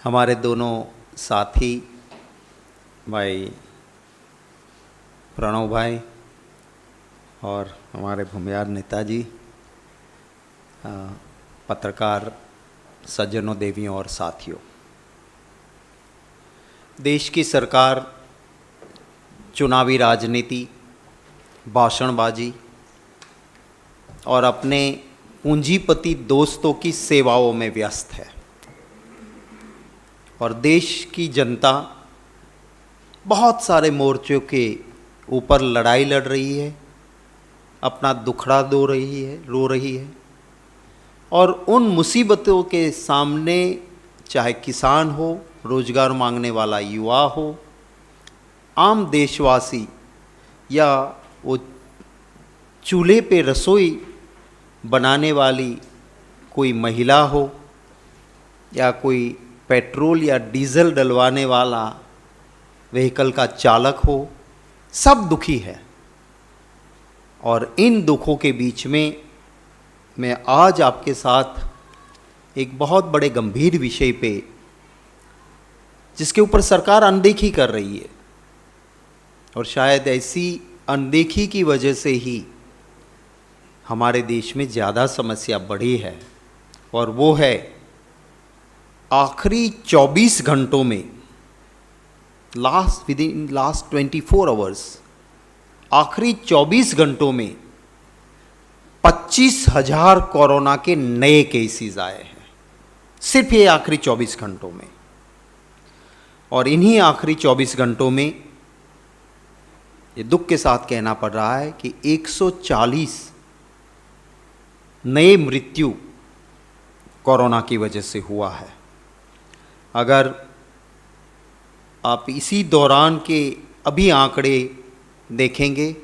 हमारे दोनों साथी भाई प्रणव भाई और हमारे भूमियार नेताजी, पत्रकार सज्जनों, देवियों और साथियों, देश की सरकार चुनावी राजनीति, भाषणबाजी और अपने पूंजीपति दोस्तों की सेवाओं में व्यस्त है और देश की जनता बहुत सारे मोर्चों के ऊपर लड़ाई लड़ रही है, अपना दुखड़ा रो रही है और उन मुसीबतों के सामने चाहे किसान हो, रोजगार मांगने वाला युवा हो, आम देशवासी या वो चूल्हे पे रसोई बनाने वाली कोई महिला हो या कोई पेट्रोल या डीजल डलवाने वाला व्हीकल का चालक हो, सब दुखी है। और इन दुखों के बीच में मैं आज आपके साथ एक बहुत बड़े गंभीर विषय पे, जिसके ऊपर सरकार अनदेखी कर रही है और शायद ऐसी अनदेखी की वजह से ही हमारे देश में ज़्यादा समस्या बढ़ी है, और वो है आखिरी 24 घंटों में विद इन लास्ट 24 आवर्स, आखिरी 24 घंटों में 25,000 कोरोना के नए केसेस आए हैं, सिर्फ ये आखिरी 24 घंटों में। और इन्हीं आखिरी 24 घंटों में ये दुख के साथ कहना पड़ रहा है कि 140 नए मृत्यु कोरोना की वजह से हुआ है। अगर आप इसी दौरान के अभी आंकड़े देखेंगे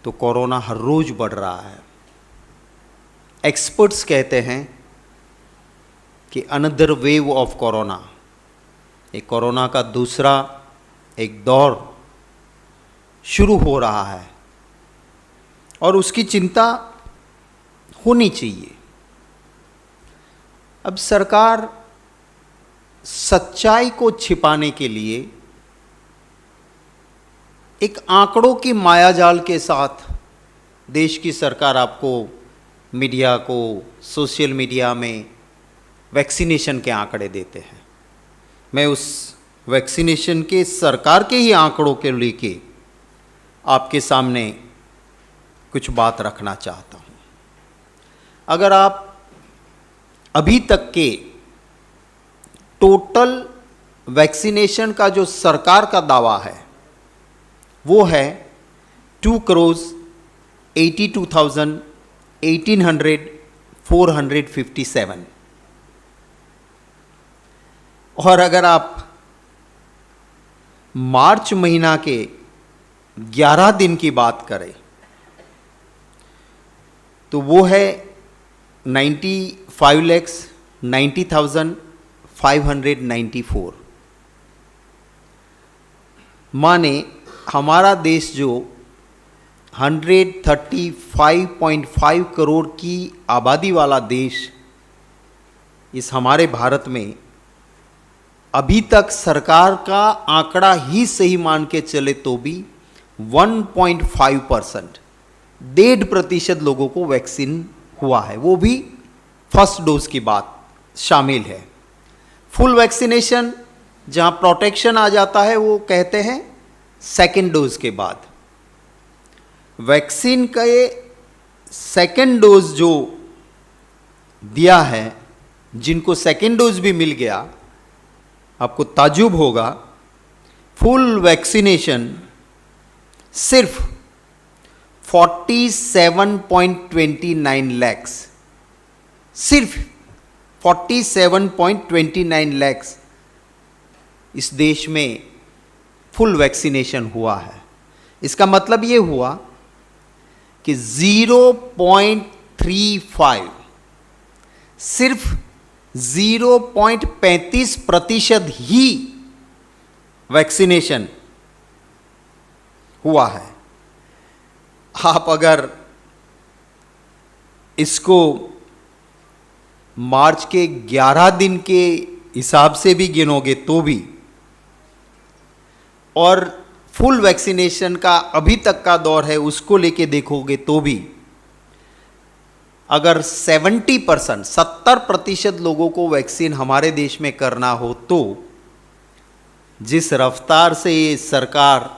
तो कोरोना हर रोज बढ़ रहा है। एक्सपर्ट्स कहते हैं कि अनदर वेव ऑफ कोरोना, एक कोरोना का दूसरा एक दौर शुरू हो रहा है और उसकी चिंता होनी चाहिए। अब सरकार सच्चाई को छिपाने के लिए एक आंकड़ों की मायाजाल के साथ देश की सरकार आपको, मीडिया को, सोशल मीडिया में वैक्सीनेशन के आंकड़े देते हैं। मैं उस वैक्सीनेशन के सरकार के ही आंकड़ों के लेके आपके सामने कुछ बात रखना चाहता हूँ। अगर आप अभी तक के टोटल वैक्सीनेशन का जो सरकार का दावा है वो है 2,82,457। और अगर आप मार्च महीना के 11 दिन की बात करें तो वो है 95,90,594। माने हमारा देश जो 135.5 करोड़ की आबादी वाला देश, इस हमारे भारत में अभी तक सरकार का आंकड़ा ही सही मान के चले तो भी 1.5%, 1.5% लोगों को वैक्सीन हुआ है, वो भी फर्स्ट डोज की बात शामिल है। फुल वैक्सीनेशन जहां प्रोटेक्शन आ जाता है वो कहते हैं सेकेंड डोज के बाद। वैक्सीन का ये सेकेंड डोज जो दिया है, जिनको सेकेंड डोज भी मिल गया, आपको ताज्जुब होगा, फुल वैक्सीनेशन सिर्फ 47.29 लैक्स, सिर्फ 47.29 लैक्स इस देश में फुल वैक्सीनेशन हुआ है। इसका मतलब ये हुआ कि 0.35, सिर्फ 0.35% ही वैक्सीनेशन हुआ है। आप अगर इसको मार्च के 11 दिन के हिसाब से भी गिनोगे तो भी, और फुल वैक्सीनेशन का अभी तक का दौर है उसको लेके देखोगे तो भी, अगर 70% लोगों को वैक्सीन हमारे देश में करना हो तो जिस रफ्तार से ये सरकार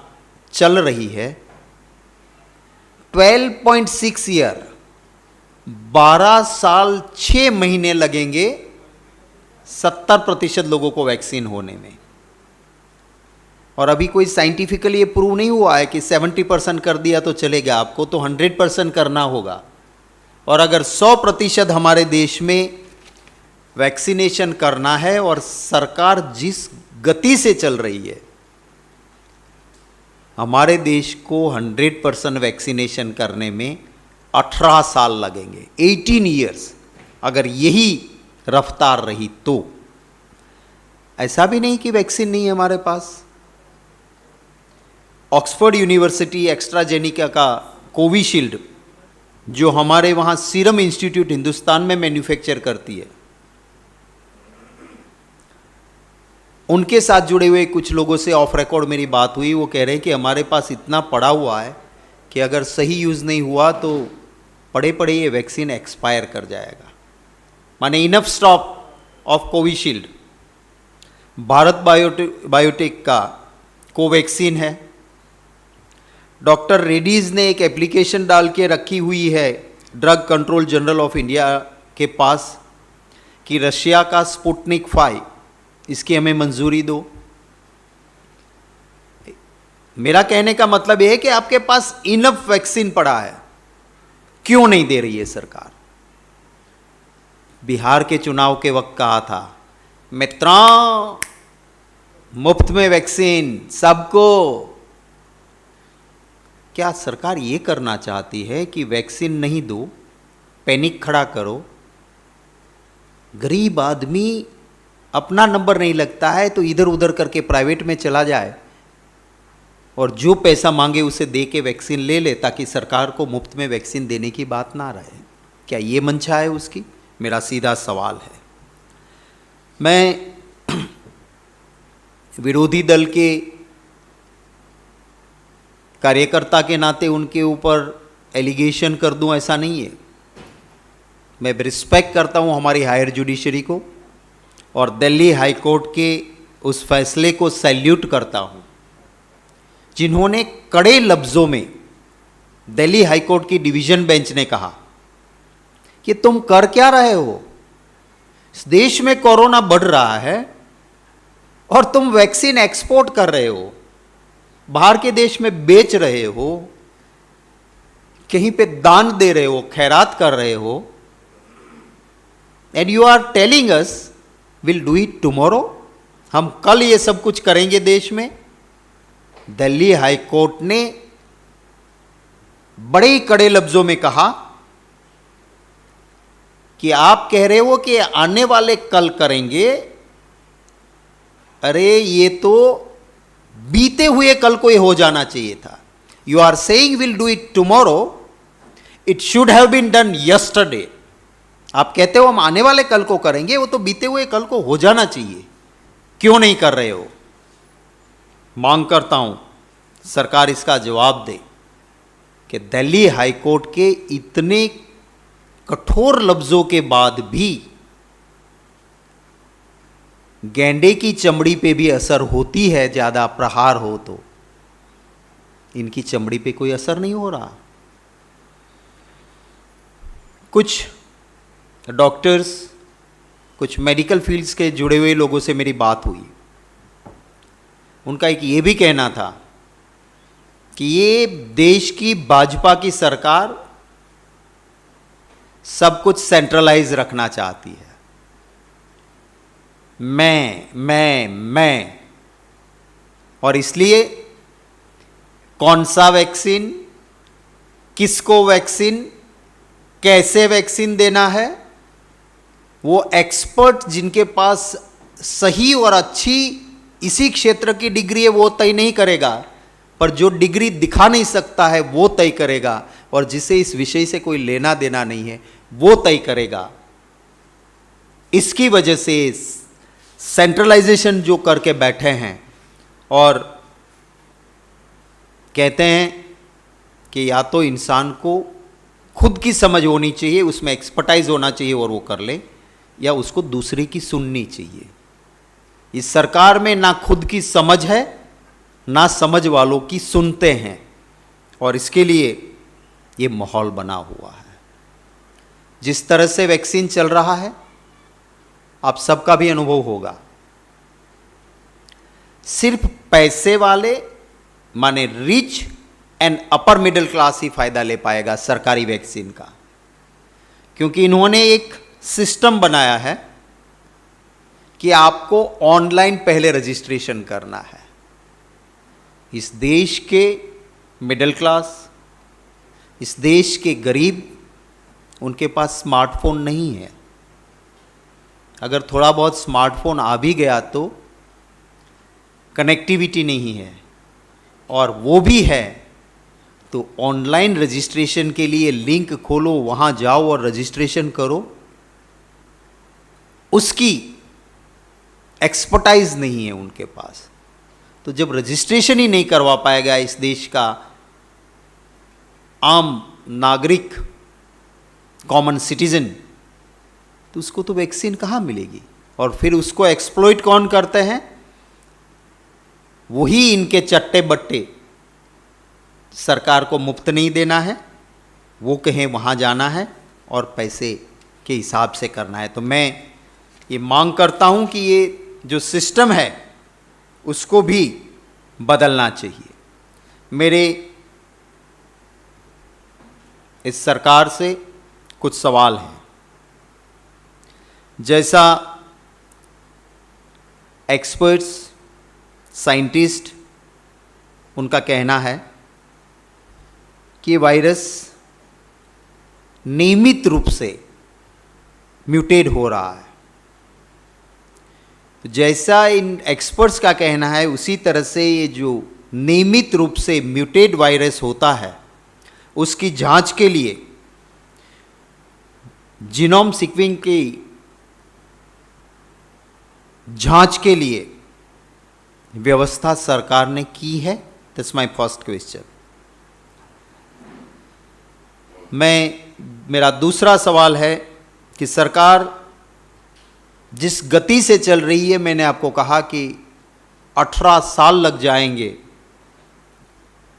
चल रही है, 12.6 ईयर, 12 साल 6 महीने लगेंगे 70% लोगों को वैक्सीन होने में। और अभी कोई साइंटिफिकली ये प्रूव नहीं हुआ है कि 70% कर दिया तो चलेगा, आपको तो 100% करना होगा। और अगर 100% हमारे देश में वैक्सीनेशन करना है, और सरकार जिस गति से चल रही है, हमारे देश को 100% वैक्सीनेशन करने में 18 साल लगेंगे, 18 ईयर्स, अगर यही रफ्तार रही तो। ऐसा भी नहीं कि वैक्सीन नहीं है हमारे पास। ऑक्सफोर्ड यूनिवर्सिटी एस्ट्राजेनिका का कोविशील्ड, जो हमारे वहाँ सीरम इंस्टीट्यूट हिंदुस्तान में मैन्युफैक्चर करती है, उनके साथ जुड़े हुए कुछ लोगों से ऑफ रिकॉर्ड मेरी बात हुई। वो कह रहे हैं कि हमारे पास इतना पड़ा हुआ है कि अगर सही यूज़ नहीं हुआ तो पड़े पड़े ये वैक्सीन एक्सपायर कर जाएगा। माने enough stock of Covishield. Bharat biotech का कोवैक्सीन है। डॉक्टर रेड्डीज़ ने एक एप्लीकेशन डाल के रखी हुई है drug control general of India के पास कि रशिया का स्पुतनिक 5, इसकी हमें मंजूरी दो। मेरा कहने का मतलब यह है कि आपके पास इनफ वैक्सीन पड़ा है, क्यों नहीं दे रही है सरकार? बिहार के चुनाव के वक्त कहा था, मित्रों मुफ्त में वैक्सीन सबको। क्या सरकार ये करना चाहती है कि वैक्सीन नहीं दो, पैनिक खड़ा करो, गरीब आदमी अपना नंबर नहीं लगता है तो इधर उधर करके प्राइवेट में चला जाए और जो पैसा मांगे उसे दे के वैक्सीन ले ले, ताकि सरकार को मुफ्त में वैक्सीन देने की बात ना रहे? क्या ये मंशा है उसकी? मेरा सीधा सवाल है। मैं विरोधी दल के कार्यकर्ता के नाते उनके ऊपर एलिगेशन कर दूं, ऐसा नहीं है। मैं रिस्पेक्ट करता हूं हमारी हायर जुडिशरी को और दिल्ली हाई कोर्ट के उस फैसले को सैल्यूट करता हूं, जिन्होंने कड़े लफ्ज़ों में दिल्ली हाई कोर्ट की डिवीज़न बेंच ने कहा कि तुम कर क्या रहे हो? इस देश में कोरोना बढ़ रहा है और तुम वैक्सीन एक्सपोर्ट कर रहे हो, बाहर के देश में बेच रहे हो, कहीं पे दान दे रहे हो, खैरात कर रहे हो, and you are telling us will do it tomorrow, हम कल ये सब कुछ करेंगे देश में। दिल्ली हाई कोर्ट ने बड़े ही कड़े लफ्जों में कहा कि आप कह रहे हो कि आने वाले कल करेंगे, अरे ये तो बीते हुए कल को ये हो जाना चाहिए था। You are saying will do it tomorrow, it should have been done yesterday. आप कहते हो हम आने वाले कल को करेंगे, वो तो बीते हुए कल को हो जाना चाहिए, क्यों नहीं कर रहे हो? मांग करता हूं सरकार इसका जवाब दे कि दिल्ली हाई कोर्ट के इतने कठोर लफ्जों के बाद भी गैंडे की चमड़ी पे भी असर होती है, ज़्यादा प्रहार हो तो इनकी चमड़ी पे कोई असर नहीं हो रहा। कुछ डॉक्टर्स, कुछ मेडिकल फील्ड्स के जुड़े हुए लोगों से मेरी बात हुई, उनका एक ये भी कहना था कि ये देश की भाजपा की सरकार सब कुछ सेंट्रलाइज रखना चाहती है। मैं और इसलिए कौन सा वैक्सीन, किसको वैक्सीन, कैसे वैक्सीन देना है, वो एक्सपर्ट जिनके पास सही और अच्छी इसी क्षेत्र की डिग्री है वो तय नहीं करेगा, पर जो डिग्री दिखा नहीं सकता है वो तय करेगा, और जिसे इस विषय से कोई लेना देना नहीं है वो तय करेगा। इसकी वजह से सेंट्रलाइजेशन जो करके बैठे हैं और कहते हैं कि या तो इंसान को खुद की समझ होनी चाहिए, उसमें एक्सपर्टाइज होना चाहिए और वो कर ले, या उसको दूसरे की सुननी चाहिए। इस सरकार में ना खुद की समझ है ना समझ वालों की सुनते हैं, और इसके लिए ये माहौल बना हुआ है। जिस तरह से वैक्सीन चल रहा है आप सबका भी अनुभव होगा, सिर्फ पैसे वाले माने rich and upper middle class ही फायदा ले पाएगा सरकारी वैक्सीन का, क्योंकि इन्होंने एक सिस्टम बनाया है कि आपको ऑनलाइन पहले रजिस्ट्रेशन करना है। इस देश के मिडिल क्लास, इस देश के गरीब, उनके पास स्मार्टफोन नहीं है। अगर थोड़ा बहुत स्मार्टफोन आ भी गया तो कनेक्टिविटी नहीं है, और वो भी है तो ऑनलाइन रजिस्ट्रेशन के लिए लिंक खोलो, वहाँ जाओ और रजिस्ट्रेशन करो, उसकी एक्सपर्टाइज नहीं है उनके पास। तो जब रजिस्ट्रेशन ही नहीं करवा पाएगा इस देश का आम नागरिक, कॉमन सिटीजन, तो उसको तो वैक्सीन कहाँ मिलेगी। और फिर उसको एक्सप्लॉइट कौन करते हैं? वही इनके चट्टे बट्टे। सरकार को मुफ्त नहीं देना है, वो कहें वहाँ जाना है और पैसे के हिसाब से करना है। तो मैं ये मांग करता हूँ कि ये जो सिस्टम है उसको भी बदलना चाहिए। मेरे इस सरकार से कुछ सवाल हैं। जैसा एक्सपर्ट्स, साइंटिस्ट, उनका कहना है कि वायरस नियमित रूप से म्यूटेट हो रहा है, तो जैसा इन एक्सपर्ट्स का कहना है उसी तरह से ये जो नियमित रूप से म्यूटेट वायरस होता है उसकी जांच के लिए जीनोम सीक्वेंसिंग की जांच के लिए व्यवस्था सरकार ने की है। That's my first question. मेरा दूसरा सवाल है कि सरकार जिस गति से चल रही है, मैंने आपको कहा कि 18 साल लग जाएंगे,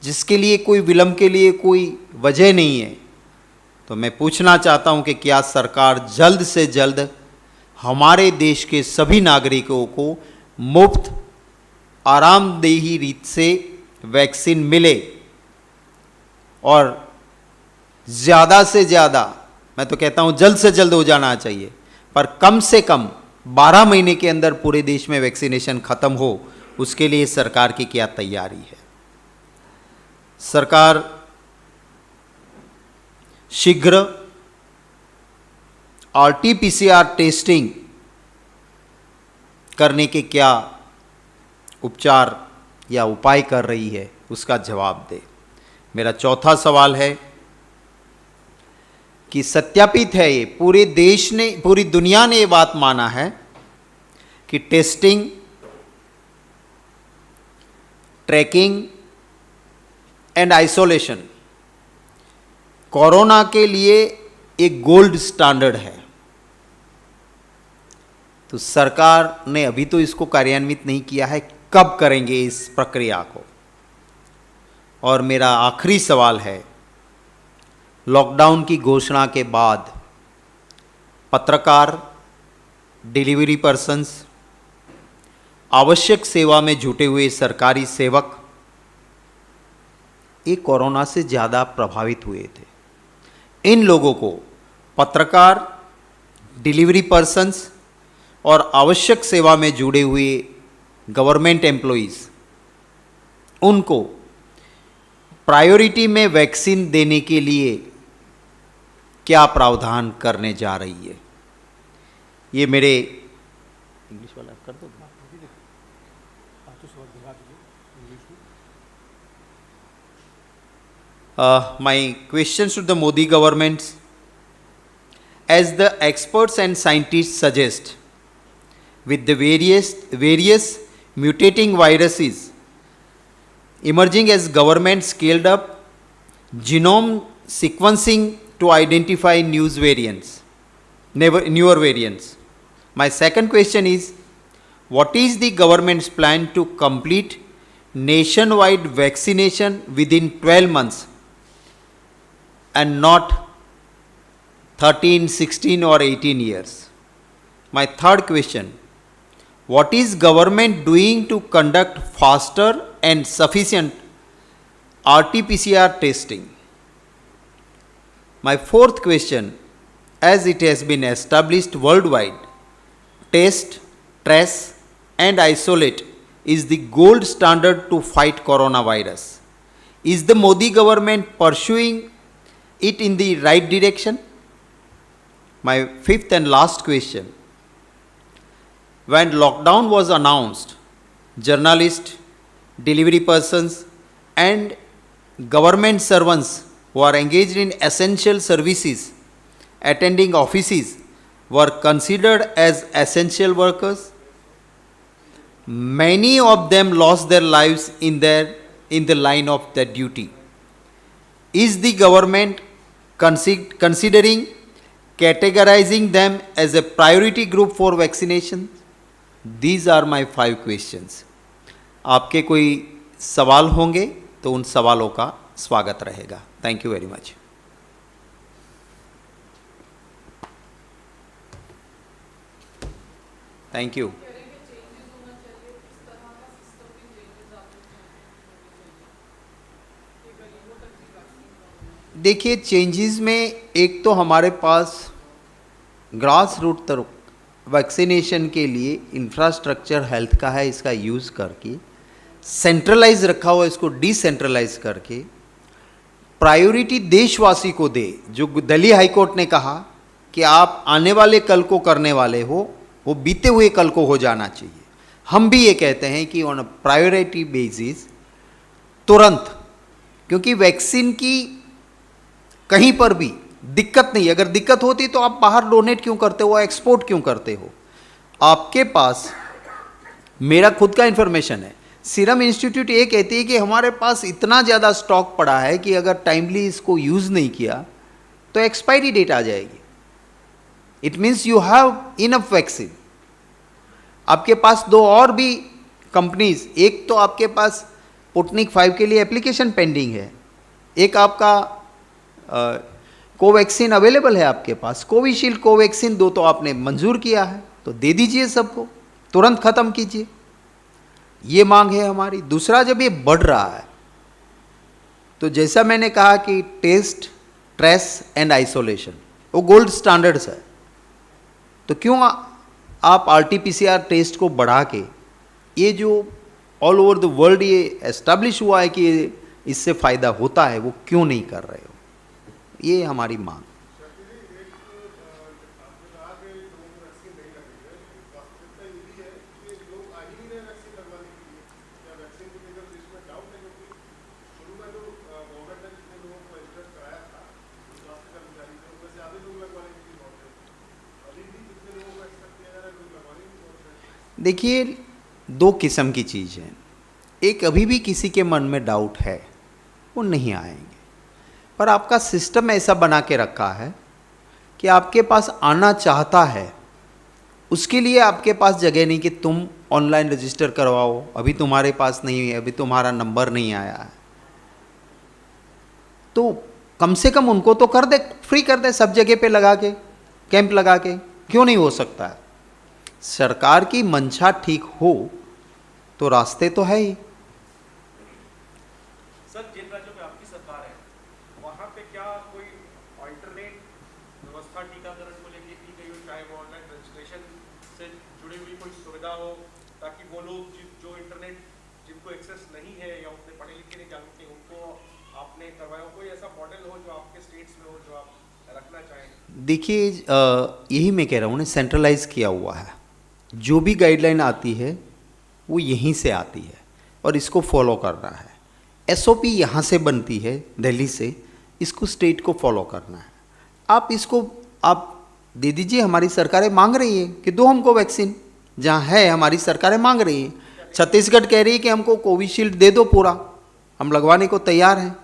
जिसके लिए कोई विलंब के लिए कोई वजह नहीं है। तो मैं पूछना चाहता हूं कि क्या सरकार जल्द से जल्द हमारे देश के सभी नागरिकों को मुफ्त आरामदेही रीत से वैक्सीन मिले, और ज़्यादा से ज़्यादा, मैं तो कहता हूँ जल्द से जल्द हो जाना चाहिए, पर कम से कम 12 महीने के अंदर पूरे देश में वैक्सीनेशन ख़त्म हो, उसके लिए सरकार की क्या तैयारी है। सरकार शीघ्र RT-PCR टेस्टिंग करने के क्या उपचार या उपाय कर रही है, उसका जवाब दे। मेरा चौथा सवाल है कि सत्यापित है, ये पूरे देश ने, पूरी दुनिया ने ये बात माना है कि testing, tracking and isolation corona के लिए एक गोल्ड स्टैंडर्ड है। तो सरकार ने अभी तो इसको कार्यान्वित नहीं किया है, कब करेंगे इस प्रक्रिया को। और मेरा आखिरी सवाल है, लॉकडाउन की घोषणा के बाद पत्रकार, डिलीवरी पर्सन्स, आवश्यक सेवा में जुटे हुए सरकारी सेवक ये कोरोना से ज़्यादा प्रभावित हुए थे। इन लोगों को, पत्रकार, डिलीवरी पर्सन्स और आवश्यक सेवा में जुड़े हुए गवर्नमेंट एम्प्लॉइज़, उनको प्रायोरिटी में वैक्सीन देने के लिए क्या प्रावधान करने जा रही है। ये मेरे इंग्लिश वाला कर दो। My questions to the Modi government: as the experts and scientists suggest, with the various mutating viruses emerging as government scaled up genome sequencing to identify newer variants. My second question is, what is the government's plan to complete nationwide vaccination within 12 months and not 13, 16 or 18 years? My third question, what is government doing to conduct faster and sufficient RT-PCR testing? My fourth question, as it has been established worldwide, test, trace and isolate is the gold standard to fight coronavirus. Is the Modi government pursuing it in the right direction? My fifth and last question, when lockdown was announced, journalists, delivery persons and government servants who are engaged in essential services attending offices were considered as essential workers. Many of them lost their lives in the line of their duty. Is the government considering categorizing them as a priority group for vaccination? These are my 5 questions. आपके कोई सवाल होंगे तो उन सवालों का स्वागत रहेगा. Thank you very much. Thank you. देखिए, चेंजेस में एक तो हमारे पास ग्रास रूट तक वैक्सीनेशन के लिए इंफ्रास्ट्रक्चर हेल्थ का है, इसका यूज़ करके सेंट्रलाइज रखा हुआ, इसको डिसेंट्रलाइज करके प्रायोरिटी देशवासी को दे. जो दिल्ली हाई कोर्ट ने कहा कि आप आने वाले कल को करने वाले हो, वो बीते हुए कल को हो जाना चाहिए. हम भी ये कहते हैं कि ऑन प्रायोरिटी बेसिस तुरंत, क्योंकि वैक्सीन की कहीं पर भी दिक्कत नहीं. अगर दिक्कत होती तो आप बाहर डोनेट क्यों करते हो, एक्सपोर्ट क्यों करते हो? आपके पास, मेरा खुद का इंफॉर्मेशन है, सीरम इंस्टीट्यूट ये कहती है कि हमारे पास इतना ज़्यादा स्टॉक पड़ा है कि अगर टाइमली इसको यूज़ नहीं किया तो एक्सपायरी डेट आ जाएगी. It means you have enough vaccine. आपके पास 2 और भी कंपनीज, एक तो आपके पास स्पुतनिक 5 के लिए एप्लीकेशन पेंडिंग है, एक आपका कोवैक्सीन अवेलेबल है आपके पास, कोविशील्ड कोवैक्सीन 2 तो आपने मंजूर किया है, तो दे दीजिए सबको, तुरंत ख़त्म कीजिए. ये मांग है हमारी. दूसरा, जब ये बढ़ रहा है तो जैसा मैंने कहा कि टेस्ट, ट्रेस एंड आइसोलेशन वो गोल्ड स्टैंडर्ड्स है, तो क्यों आप RT-PCR टेस्ट को बढ़ा के, ये जो ऑल ओवर द वर्ल्ड ये एस्टैब्लिश हुआ है कि इससे फ़ायदा होता है, वो क्यों नहीं कर रहे हो? ये हमारी मांग. देखिए, 2 किस्म की चीज़ है. एक, अभी भी किसी के मन में डाउट है, वो नहीं आएंगे, पर आपका सिस्टम ऐसा बना के रखा है कि आपके पास आना चाहता है, उसके लिए आपके पास जगह नहीं कि तुम ऑनलाइन रजिस्टर करवाओ, अभी तुम्हारे पास नहीं है, अभी तुम्हारा नंबर नहीं आया है. तो कम से कम उनको तो कर दे, फ्री कर दे, सब जगह पे लगा के, कैंप लगा के. क्यों नहीं हो सकता है? सरकार की मंशा ठीक हो तो रास्ते तो है ही. सर, जिन राज्यों में आपकी सरकार है, वहाँ पे क्या कोई अल्टरनेट व्यवस्था टीकाकरण को लेकर की गई हो, चाहे वो ऑनलाइन रजिस्ट्रेशन से जुड़ी हुई कोई सुविधा हो, ताकि वो लोग जो इंटरनेट जिनको एक्सेस नहीं है या उतने पढ़े लिखे नहीं जानते, उनको आपने करवाया हो? कोई ऐसा मॉडल हो जो आपके स्टेट्स में हो, जो आप रखना चाहें? देखिए, यही मैं कह रहा हूँ ना, सेंट्रलाइज किया हुआ है. जो भी गाइडलाइन आती है वो यहीं से आती है और इसको फॉलो करना है. SOP यहाँ से बनती है दिल्ली से, इसको स्टेट को फॉलो करना है. आप इसको आप दे दीजिए, हमारी सरकारें मांग रही हैं कि दो हमको वैक्सीन, जहाँ है हमारी सरकारें मांग रही हैं। छत्तीसगढ़ कह रही है कि हमको कोविशील्ड दे दो पूरा, हम लगवाने को तैयार हैं।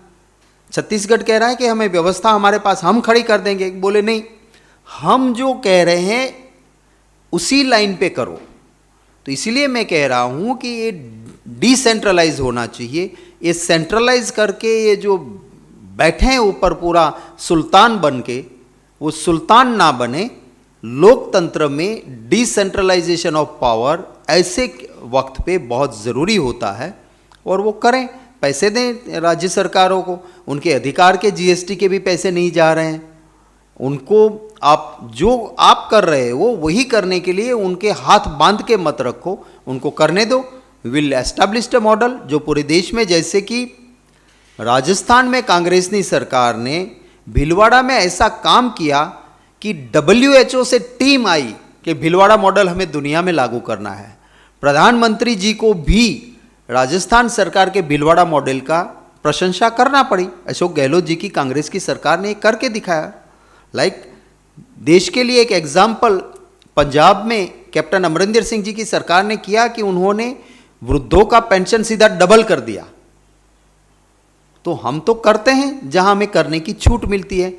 छत्तीसगढ़ कह रहा है कि हमें व्यवस्था हमारे पास हम खड़ी कर देंगे। बोले नहीं, हम जो कह रहे हैं उसी लाइन पे करो। तो इसीलिए मैं कह रहा हूँ कि ये डिसेंट्रलाइज होना चाहिए। ये सेंट्रलाइज करके ये जो बैठे हैं ऊपर पूरा सुल्तान बन के, वो सुल्तान ना बने। लोकतंत्र में डिसेंट्रलाइजेशन ऑफ पावर ऐसे वक्त पे बहुत ज़रूरी होता है, और वो करें, पैसे दें राज्य सरकारों को। उनके अधिकार के जीएसटी के भी पैसे नहीं जा रहे हैं उनको। आप जो आप कर रहे हो वही करने के लिए उनके हाथ बांध के मत रखो, उनको करने दो। विल एस्टैब्लिश अ मॉडल जो पूरे देश में, जैसे कि राजस्थान में कांग्रेसनी सरकार ने भीलवाड़ा में ऐसा काम किया कि WHO से टीम आई कि भीलवाड़ा मॉडल हमें दुनिया में लागू करना है। प्रधानमंत्री जी को भी राजस्थान सरकार के भीलवाड़ा मॉडल का प्रशंसा करना पड़ी। अशोक गहलोत जी की कांग्रेस की सरकार ने करके दिखाया। देश के लिए एक एग्जाम्पल पंजाब में कैप्टन अमरिंदर सिंह जी की सरकार ने किया कि उन्होंने वृद्धों का पेंशन सीधा डबल कर दिया। तो हम तो करते हैं जहां हमें करने की छूट मिलती है।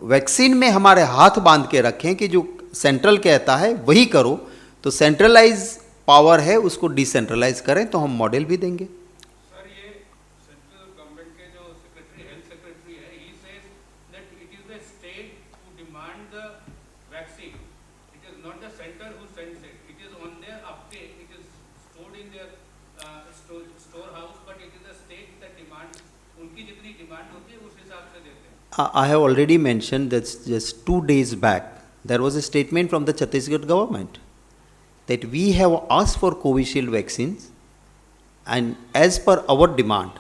वैक्सीन में हमारे हाथ बांध के रखें कि जो सेंट्रल कहता है वही करो। तो सेंट्रलाइज पावर है उसको डिसेंट्रलाइज करें, तो हम मॉडल भी देंगे। सर, ये सेंट्रल गवर्नमेंट के जो सेक्रेटरी, हेल्थ सेक्रेटरी है, he says that it is the state who demand the vaccine, it is not the centre who sends it, it is on their Uptake, it is stored in their store house, but it is the state that demand, उनकी जितनी demand होती है उस हिसाब से देते हैं। I have already mentioned that just 2 days back there was a statement from the Chhattisgarh government that we have asked for Covishield vaccines, and as per our demand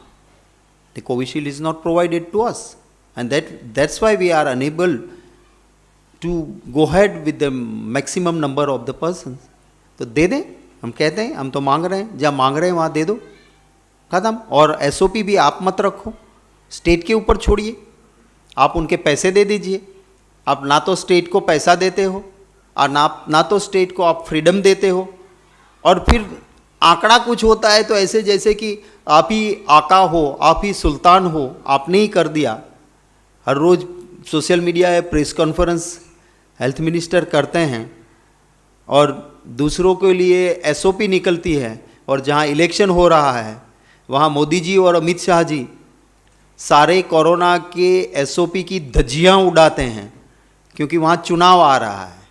the Covishield is not provided to us, and that's why we are unable to go ahead with the maximum number of the persons. तो दे दें, हम कहते हैं हम तो मांग रहे हैं, जहाँ मांग रहे हैं वहाँ दे दो, ख़त्म। और SOP भी आप मत रखो, स्टेट के ऊपर छोड़िए। आप उनके पैसे दे दीजिए। आप ना तो स्टेट को पैसा देते हो और ना तो स्टेट को आप फ्रीडम देते हो। और फिर आंकड़ा कुछ होता है तो ऐसे जैसे कि आप ही आका हो, आप ही सुल्तान हो, आपने ही कर दिया। हर रोज़ सोशल मीडिया या प्रेस कॉन्फ्रेंस हेल्थ मिनिस्टर करते हैं और दूसरों के लिए SOP निकलती है, और जहाँ इलेक्शन हो रहा है वहाँ मोदी जी और अमित शाह जी सारे कोरोना के SOP की धज्जियाँ उड़ाते हैं, क्योंकि वहाँ चुनाव आ रहा है।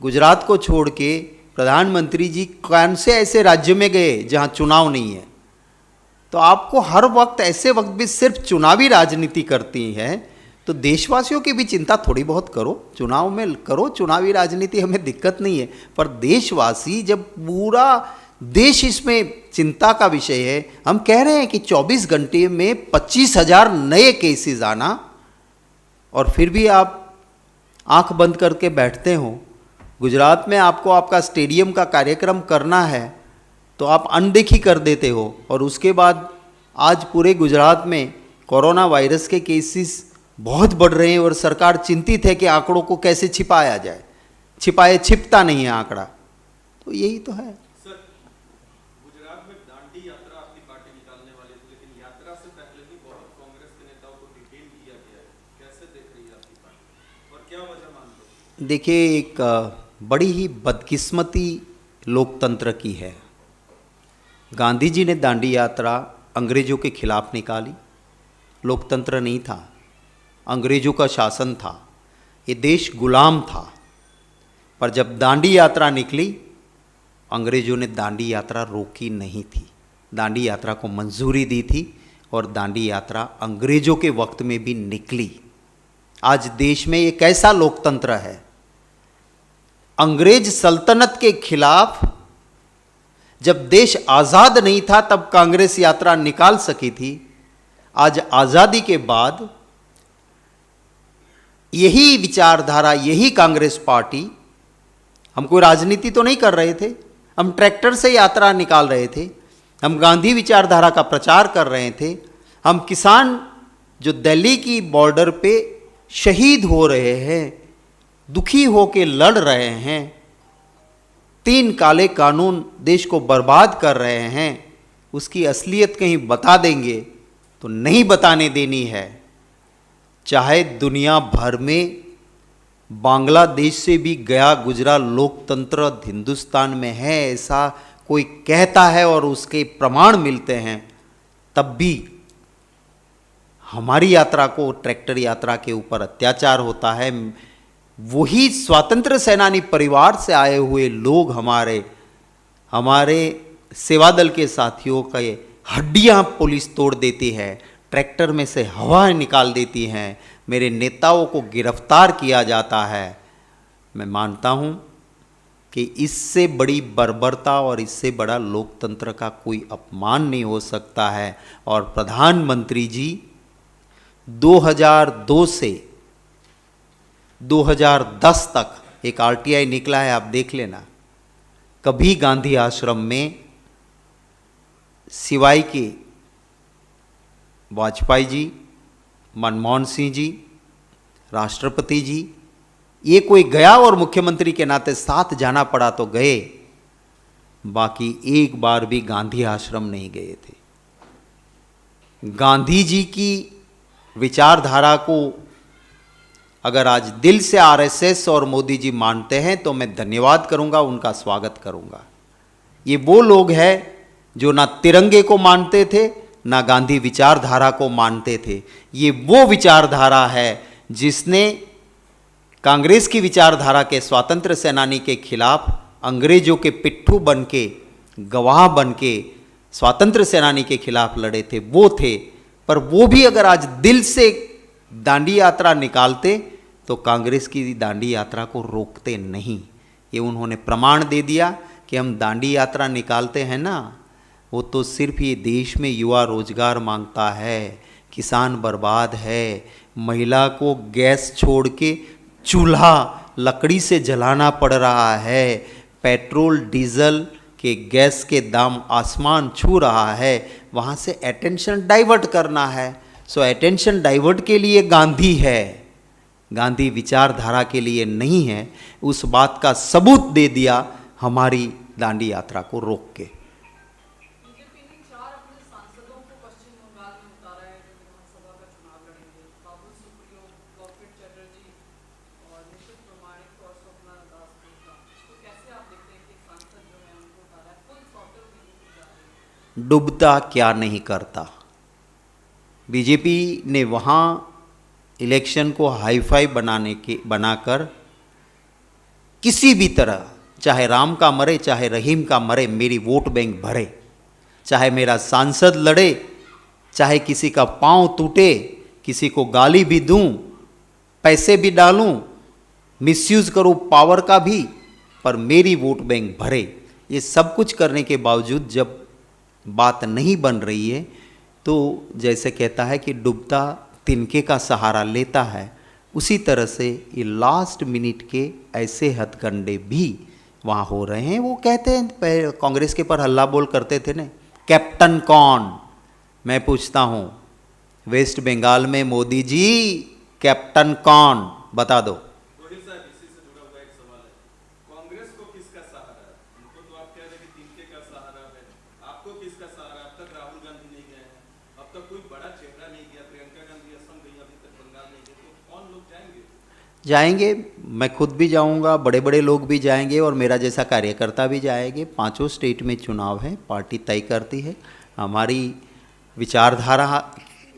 गुजरात को छोड़ के प्रधानमंत्री जी कौन से ऐसे राज्य में गए जहाँ चुनाव नहीं है? तो आपको हर वक्त ऐसे वक्त भी सिर्फ चुनावी राजनीति करती है, तो देशवासियों की भी चिंता थोड़ी बहुत करो। चुनाव में करो चुनावी राजनीति, हमें दिक्कत नहीं है, पर देशवासी जब पूरा देश इसमें चिंता का विषय है। हम कह रहे हैं कि 24 घंटे में 25,000 नए केसेस आना, और फिर भी आप आंख बंद करके बैठते हो। गुजरात में आपको आपका स्टेडियम का कार्यक्रम करना है तो आप अनदेखी कर देते हो, और उसके बाद आज पूरे गुजरात में कोरोना वायरस के केसेस बहुत बढ़ रहे हैं और सरकार चिंतित है कि आंकड़ों को कैसे छिपाया जाए। छिपता नहीं है आंकड़ा, तो यही तो है। देखिए, एक बड़ी ही बदकिस्मती लोकतंत्र की है। गांधी जी ने दांडी यात्रा अंग्रेजों के खिलाफ निकाली। लोकतंत्र नहीं था, अंग्रेजों का शासन था, ये देश गुलाम था। पर जब दांडी यात्रा निकली, अंग्रेजों ने दांडी यात्रा रोकी नहीं थी, दांडी यात्रा को मंजूरी दी थी, और दांडी यात्रा अंग्रेजों के वक्त में भी निकली। आज देश में ये कैसा लोकतंत्र है? अंग्रेज सल्तनत के खिलाफ जब देश आज़ाद नहीं था तब कांग्रेस यात्रा निकाल सकी थी। आज आज़ादी के बाद यही विचारधारा, यही कांग्रेस पार्टी, हम कोई राजनीति तो नहीं कर रहे थे, हम ट्रैक्टर से यात्रा निकाल रहे थे, हम गांधी विचारधारा का प्रचार कर रहे थे, हम किसान जो दिल्ली की बॉर्डर पे शहीद हो रहे हैं दुखी होके लड़ रहे हैं, 3 काले कानून देश को बर्बाद कर रहे हैं, उसकी असलियत कहीं बता देंगे तो नहीं बताने देनी है। चाहे दुनिया भर में बांग्लादेश से भी गया गुजरा लोकतंत्र हिंदुस्तान में है ऐसा कोई कहता है और उसके प्रमाण मिलते हैं, तब भी हमारी यात्रा को, ट्रैक्टर यात्रा के ऊपर अत्याचार होता है। वही स्वतंत्र सेनानी परिवार से आए हुए लोग हमारे सेवा दल के साथियों का हड्डियां पुलिस तोड़ देती है, ट्रैक्टर में से हवा निकाल देती हैं, मेरे नेताओं को गिरफ्तार किया जाता है। मैं मानता हूं कि इससे बड़ी बर्बरता और इससे बड़ा लोकतंत्र का कोई अपमान नहीं हो सकता है। और प्रधानमंत्री जी 2002 से 2010 तक एक आरटीआई निकला है, आप देख लेना, कभी गांधी आश्रम में सिवाय के वाजपेयी जी, मनमोहन सिंह जी, राष्ट्रपति जी, ये कोई गया और मुख्यमंत्री के नाते साथ जाना पड़ा तो गए, बाकी एक बार भी गांधी आश्रम नहीं गए थे। गांधी जी की विचारधारा को अगर आज दिल से आरएसएस और मोदी जी मानते हैं तो मैं धन्यवाद करूंगा, उनका स्वागत करूंगा। ये वो लोग हैं जो ना तिरंगे को मानते थे ना गांधी विचारधारा को मानते थे। ये वो विचारधारा है जिसने कांग्रेस की विचारधारा के स्वतंत्र सेनानी के खिलाफ अंग्रेजों के पिट्ठू बन के, गवाह बन के स्वतंत्र सेनानी के खिलाफ लड़े थे, वो थे। पर वो भी अगर आज दिल से दांडी यात्रा निकालते तो कांग्रेस की दांडी यात्रा को रोकते नहीं। ये उन्होंने प्रमाण दे दिया कि हम दांडी यात्रा निकालते हैं ना, वो तो सिर्फ ये देश में युवा रोजगार मांगता है, किसान बर्बाद है, महिला को गैस छोड़ के चूल्हा लकड़ी से जलाना पड़ रहा है, पेट्रोल डीजल के गैस के दाम आसमान छू रहा है, वहाँ से अटेंशन डाइवर्ट करना है। सो अटेंशन डाइवर्ट के लिए गांधी है, गांधी विचारधारा के लिए नहीं है। उस बात का सबूत दे दिया हमारी दांडी यात्रा को रोक के। बीजेपी ने 4 अपने सांसदों को पश्चिम बंगाल में उतारा है जो विधानसभा का चुनाव लड़ेंगे। बाबुल सुप्रियो, लॉकेट चैटर्जी और निशित प्रमाणिक और स्वप्ना दास गुप्ता। तो कैसे आप देखते हैं कि सांसद जो है उनको उतारा है, फुल सॉर्टर भी नहीं जा रही है। डूबता क्या नहीं करता। बीजेपी ने वहाँ इलेक्शन को हाईफाई बनाकर किसी भी तरह, चाहे राम का मरे चाहे रहीम का मरे, मेरी वोट बैंक भरे, चाहे मेरा सांसद लड़े, चाहे किसी का पांव टूटे, किसी को गाली भी दूं, पैसे भी डालूं, मिसयूज करूं पावर का भी, पर मेरी वोट बैंक भरे। ये सब कुछ करने के बावजूद जब बात नहीं बन रही है तो जैसे कहता है कि डूबता तिनके का सहारा लेता है, उसी तरह से ये लास्ट मिनट के ऐसे हथकंडे भी वहाँ हो रहे हैं। वो कहते हैं कांग्रेस के पर हल्ला बोल करते थे ना, कैप्टन कौन? मैं पूछता हूँ, वेस्ट बंगाल में मोदी जी कैप्टन कौन? बता दो। रोहित साहब, इसी से जुड़ा हुआ एक सवाल है, कांग्रेस को किसका सहारा है? उनको तो आप कह रहे हैं कि तिनके का सहारा है, आपको किसका सहारा? अब तक राहुल गांधी नहीं गए हैं, अब तक कोई बड़ा चेहरा नहीं गया, प्रियंका गांधी असम गई, अभी तक बंगाल नहीं गए, तो कौन लोग जाएंगे? जाएंगे, मैं खुद भी जाऊंगा, बड़े बड़े लोग भी जाएंगे और मेरा जैसा कार्यकर्ता भी जाएंगे। 5 स्टेट में चुनाव है, पार्टी तय करती है। हमारी विचारधारा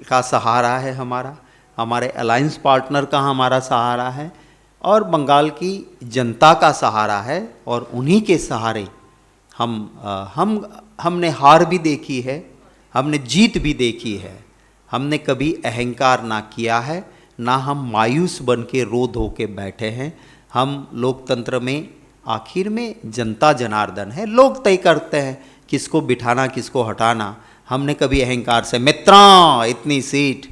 का सहारा है, हमारे अलायंस पार्टनर का हमारा सहारा है और बंगाल की जनता का सहारा है। और उन्हीं के सहारे हमने हार भी देखी है, हमने जीत भी देखी है। हमने कभी अहंकार ना किया है, ना हम मायूस बन के रो धो के बैठे हैं। हम लोकतंत्र में आखिर में जनता जनार्दन है, लोग तय करते हैं किसको बिठाना किसको हटाना। हमने कभी अहंकार से मित्रों इतनी सीट,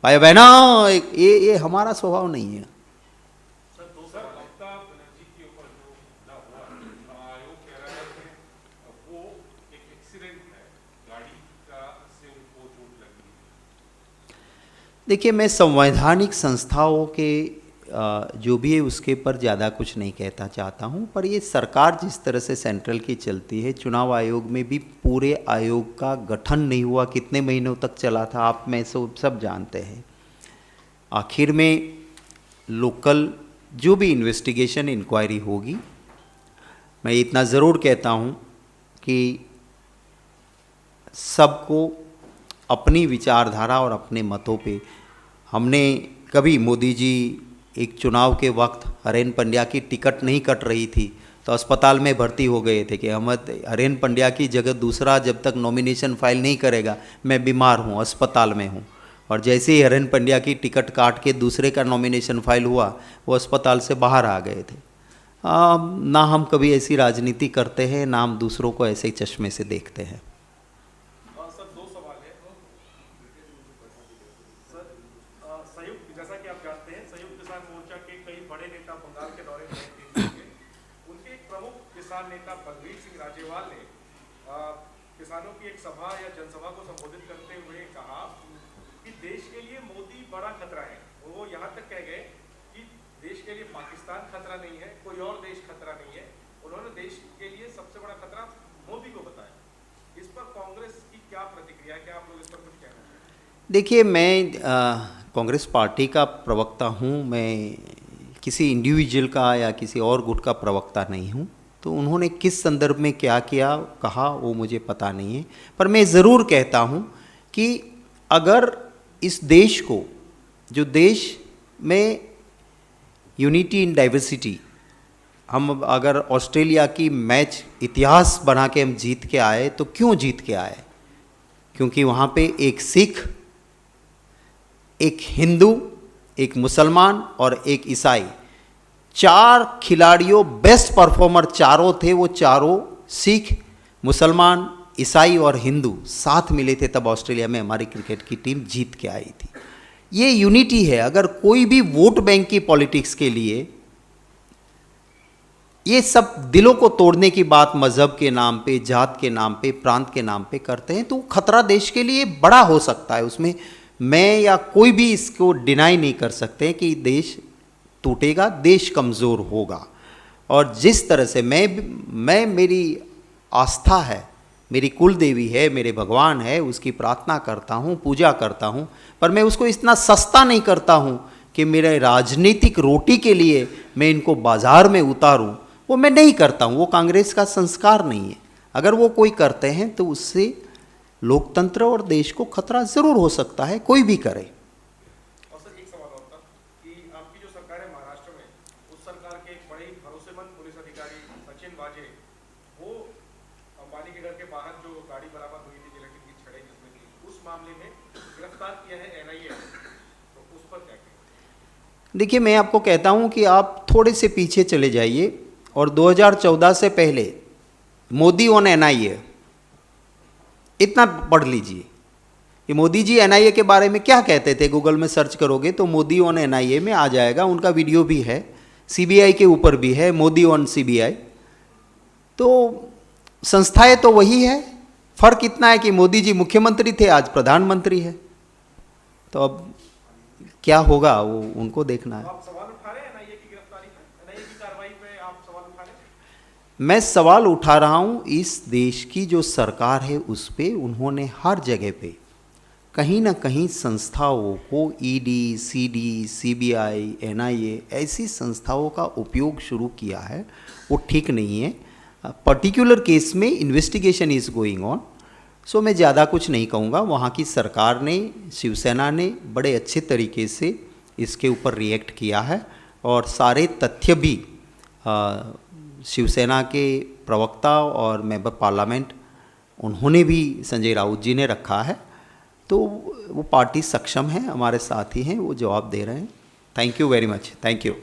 भाई बहनों, ये हमारा स्वभाव नहीं है। सर, ममता बनर्जी के ऊपर जो हमला हुआ, आयोग कह रहा है कि वो एक एक्सीडेंट है, गाड़ी का से उनको चोट लगी। देखिए, मैं संवैधानिक संस्थाओं के जो भी है उसके पर ज़्यादा कुछ नहीं कहता चाहता हूँ। पर ये सरकार जिस तरह से सेंट्रल की चलती है, चुनाव आयोग में भी पूरे आयोग का गठन नहीं हुआ, कितने महीनों तक चला था आप में सब जानते हैं। आखिर में लोकल जो भी इन्वेस्टिगेशन इंक्वायरी होगी, मैं इतना ज़रूर कहता हूँ कि सबको अपनी विचारधारा और अपने मतों पे, हमने कभी मोदी जी एक चुनाव के वक्त हरेन पंड्या की टिकट नहीं कट रही थी तो अस्पताल में भर्ती हो गए थे कि हम हरेन पंड्या की जगह दूसरा जब तक नॉमिनेशन फाइल नहीं करेगा, मैं बीमार हूँ, अस्पताल में हूँ। और जैसे ही हरेन पंड्या की टिकट काट के दूसरे का नॉमिनेशन फाइल हुआ, वो अस्पताल से बाहर आ गए थे। ना हम कभी ऐसी राजनीति करते हैं, ना हम दूसरों को ऐसे चश्मे से देखते हैं। सर, दो सवाल है सर। संयुक्त, जैसा कि आप जानते हैं, संयुक्त किसान मोर्चा के कई बड़े नेता बंगाल के दौरे पर हैं। उनके एक प्रमुख किसान नेता बलबीर सिंह राजेवाल ने किसानों की एक सभा या जनसभा को संबोधित करते हुए कहा कि देश के लिए मोदी बड़ा खतरा है। वो यहाँ तक कह गए कि देश के लिए पाकिस्तान खतरा नहीं है, कोई और देश खतरा नहीं है। उन्होंने देश के लिए सबसे बड़ा खतरा मोदी को बताया। इस पर कांग्रेस की क्या प्रतिक्रिया है? क्या आप लोग इस पर कुछ कहना चाहेंगे? देखिए, मैं कांग्रेस पार्टी का प्रवक्ता हूँ, मैं किसी इंडिविजुअल का या किसी और गुट का प्रवक्ता नहीं हूँ। तो उन्होंने किस संदर्भ में क्या किया कहा वो मुझे पता नहीं है। पर मैं ज़रूर कहता हूँ कि अगर इस देश को, जो देश में यूनिटी इन डाइवर्सिटी, हम अगर ऑस्ट्रेलिया की मैच इतिहास बना के हम जीत के आए, तो क्यों जीत के आए? क्योंकि वहाँ पे एक सिख, एक हिंदू, एक मुसलमान और एक ईसाई, 4 खिलाड़ियों, बेस्ट परफॉर्मर चारों थे। वो चारों सिख, मुसलमान, ईसाई और हिंदू साथ मिले थे, तब ऑस्ट्रेलिया में हमारी क्रिकेट की टीम जीत के आई थी। ये यूनिटी है। अगर कोई भी वोट बैंक की पॉलिटिक्स के लिए ये सब दिलों को तोड़ने की बात मजहब के नाम पे, जात के नाम पे, प्रांत के नाम पे करते हैं, तो खतरा देश के लिए बड़ा हो सकता है। उसमें मैं या कोई भी इसको डिनाई नहीं कर सकते कि देश टूटेगा, देश कमज़ोर होगा। और जिस तरह से मैं मेरी आस्था है, मेरी कुल देवी है, मेरे भगवान है, उसकी प्रार्थना करता हूँ, पूजा करता हूँ, पर मैं उसको इतना सस्ता नहीं करता हूँ कि मेरे राजनीतिक रोटी के लिए मैं इनको बाज़ार में उतारूँ। वो मैं नहीं करता हूँ, वो कांग्रेस का संस्कार नहीं है। अगर वो कोई करते हैं तो उससे लोकतंत्र और देश को खतरा ज़रूर हो सकता है, कोई भी करे। और सर, एक सवाल और था कि आपकी जो सरकार है महाराष्ट्र में, उस सरकार के एक बड़े ही भरोसेमंद पुलिस अधिकारी सचिन वाजे, वो अंबानी के घर के बाहर जो गाड़ी बरामद हुई थी जिलेटिन की छड़ें जिसमें थी, उस मामले में गिरफ्तार किया है NIA, तो उस पर क्या कहेंगे? देखिए, मैं आपको कहता हूँ कि आप थोड़े से पीछे चले जाइए और 2014 से पहले मोदी ऑन NIA इतना पढ़ लीजिए कि मोदी जी NIA के बारे में क्या कहते थे। गूगल में सर्च करोगे तो मोदी ऑन NIA में आ जाएगा, उनका वीडियो भी है, CBI के ऊपर भी है, मोदी ऑन CBI। तो संस्थाएं तो वही है, फर्क इतना है कि मोदी जी मुख्यमंत्री थे, आज प्रधानमंत्री है। तो अब क्या होगा वो उनको देखना है। आप सवाल उठा रहे हैं NIA की गिरफ्तारी पे, NIA की कार्रवाई पे आप सवाल उठा रहे हैं? मैं सवाल उठा रहा हूँ इस देश की जो सरकार है उस पे। उन्होंने हर जगह पे कहीं ना कहीं संस्थाओं को, ED, CD, CBI, NIA ऐसी संस्थाओं का उपयोग शुरू किया है, वो ठीक नहीं है। पर्टिकुलर केस में इन्वेस्टिगेशन इज़ गोइंग ऑन। सो मैं ज़्यादा कुछ नहीं कहूँगा। वहाँ की सरकार ने, शिवसेना ने बड़े अच्छे तरीके से इसके ऊपर रिएक्ट किया है और सारे तथ्य भी शिवसेना के प्रवक्ता और मेंबर पार्लियामेंट, उन्होंने भी, संजय राउत जी ने रखा है। तो वो पार्टी सक्षम है, हमारे साथी हैं, वो जवाब दे रहे हैं। Thank you very much. Thank you.